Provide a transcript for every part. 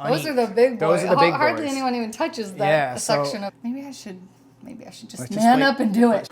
Those are the big boys. Those are the big boys. Hardly anyone even touches that section of. Maybe I should just man up and do it.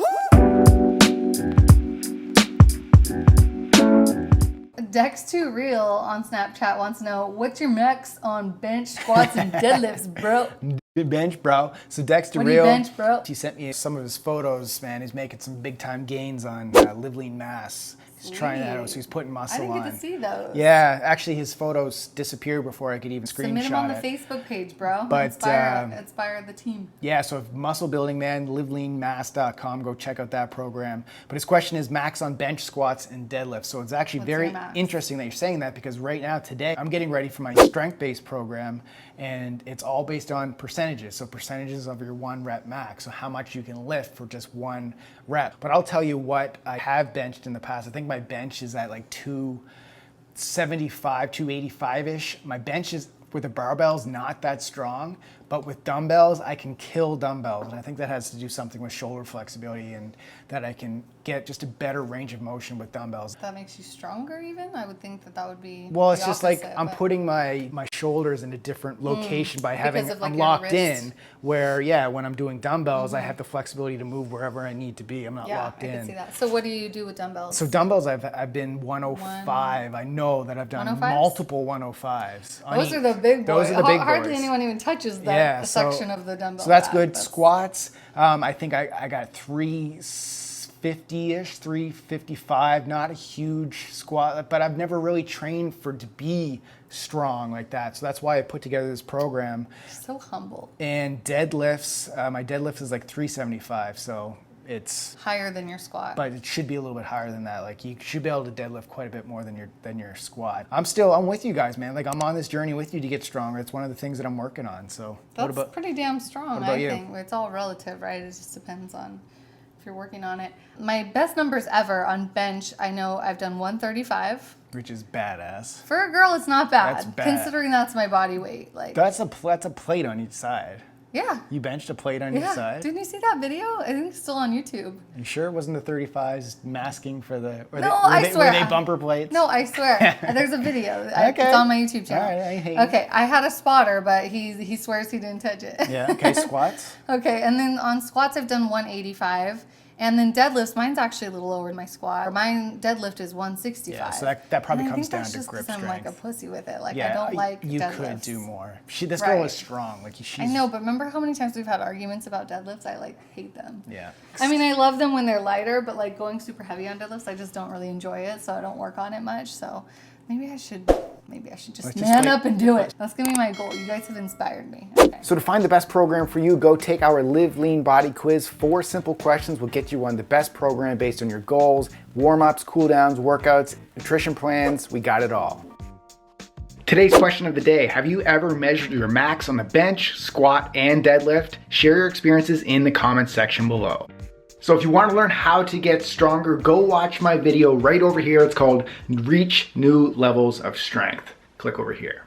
Dex2Real on Snapchat wants to know, what's your max on bench, squats, and deadlifts, bro? Bench, bro. So Dex2Real, what do you bench, bro? He sent me some of his photos, man. He's making some big time gains on LiveLean Mass. He's trying that out, so he's putting muscle on. I didn't get to see those. Yeah, actually his photos disappeared before I could even screenshot it. Submit them on the Facebook page, bro. But, inspire the team. Yeah, so if muscle building, man, LiveLeanMass.com, go check out that program. But his question is max on bench, squats, and deadlifts. So it's actually very interesting that you're saying that, because right now, today, I'm getting ready for my strength-based program, and it's all based on percentages. So percentages of your 1 rep max, so how much you can lift for just 1 rep. But I'll tell you what I have benched in the past. I think my bench is at like 275, 285-ish. My bench is with the barbells not that strong, but with dumbbells, I can kill dumbbells. And I think that has to do something with shoulder flexibility, and that I can get just a better range of motion with dumbbells. That makes you stronger even? I would think that would be well, it's just like I'm putting my shoulders in a different location by having, I'm locked in, where, yeah, when I'm doing dumbbells, I have the flexibility to move wherever I need to be. I'm not locked in. I can see that. So what do you do with dumbbells? So dumbbells, I've been 105. I know that I've done 105s? Multiple 105s. Those are the big boys. Those are the big boys. Hardly anyone even touches that section of the dumbbell. So that's good. Squats, I think I got 350-ish, 355, not a huge squat, but I've never really trained to be strong like that. So that's why I put together this program. So humble. And deadlifts, my deadlift is like 375, so it's higher than your squat. But it should be a little bit higher than that. Like you should be able to deadlift quite a bit more than your squat. I'm with you guys, man. Like I'm on this journey with you to get stronger. It's one of the things that I'm working on. So that's pretty damn strong, I think. It's all relative, right? It just depends on if you're working on it. My best numbers ever on bench, I know I've done 135. Which is badass. For a girl, it's not bad. That's bad. Considering that's my body weight. Like that's a plate on each side. Yeah. You benched a plate on each side? Didn't you see that video? I think it's still on YouTube. You sure it wasn't the 35s masking for the... I swear. Were they bumper plates? No, I swear. There's a video. It's on my YouTube channel. All right, okay, I had a spotter, but he swears he didn't touch it. Yeah, okay, squats? Okay, and then on squats I've done 185. And then deadlifts, mine's actually a little lower than my squat. Mine deadlift is 165. Yeah, so that probably comes down to grip strength. I'm like a pussy with it. Like I don't like you deadlifts. Could do more. This girl is strong. Like I know, but remember how many times we've had arguments about deadlifts? I like hate them. Yeah. I mean, I love them when they're lighter, but like going super heavy on deadlifts, I just don't really enjoy it, so I don't work on it much. So maybe I should just man up and do it. That's gonna be my goal. You guys have inspired me. Okay. So to find the best program for you, go take our Live Lean Body Quiz. 4 simple questions will get you on the best program based on your goals, warm-ups, cool-downs, workouts, nutrition plans. We got it all. Today's question of the day: have you ever measured your max on the bench, squat, and deadlift? Share your experiences in the comments section below. So if you want to learn how to get stronger, go watch my video right over here. It's called Reach New Levels of Strength. Click over here.